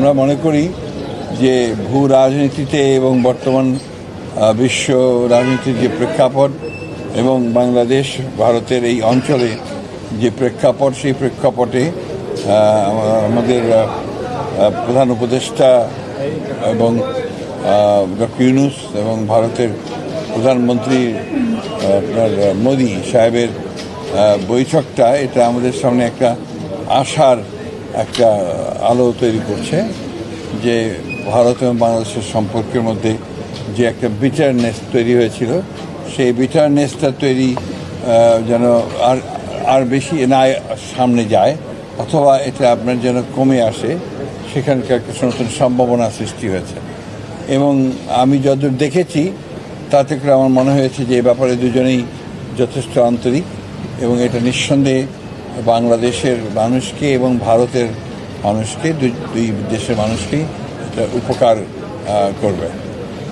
আমরা মনে করি যে ভূ রাজনীতিতে এবং বর্তমান বিশ্ব রাজনীতির যে প্রেক্ষাপট এবং বাংলাদেশ ভারতের এই অঞ্চলে যে প্রেক্ষাপট, সেই প্রেক্ষাপটে আমাদের প্রধান উপদেষ্টা এবং ডক্টর ইউনূস এবং ভারতের প্রধানমন্ত্রী আপনার মোদি সাহেবের বৈঠকটা এটা আমাদের সামনে একটা আশার একটা আলো তৈরি করছে যে ভারত এবং বাংলাদেশের সম্পর্কের মধ্যে যে একটা বিটারনেস তৈরি হয়েছিল, সেই বিটারনেসটা তৈরি যেন আর বেশি না সামনে যায়, অথবা এটা আপনার যেন কমে আসে, সেখানকার কিছু নতুন সম্ভাবনা সৃষ্টি হয়েছে। এবং আমি যতদূর দেখেছি তাতে করে আমার মনে হয়েছে যে এ ব্যাপারে দুজনেই যথেষ্ট আন্তরিক, এবং এটা নিঃসন্দেহে বাংলাদেশের মানুষকে এবং ভারতের মানুষকে, দুই দেশের মানুষকেই এটা উপকার করবে।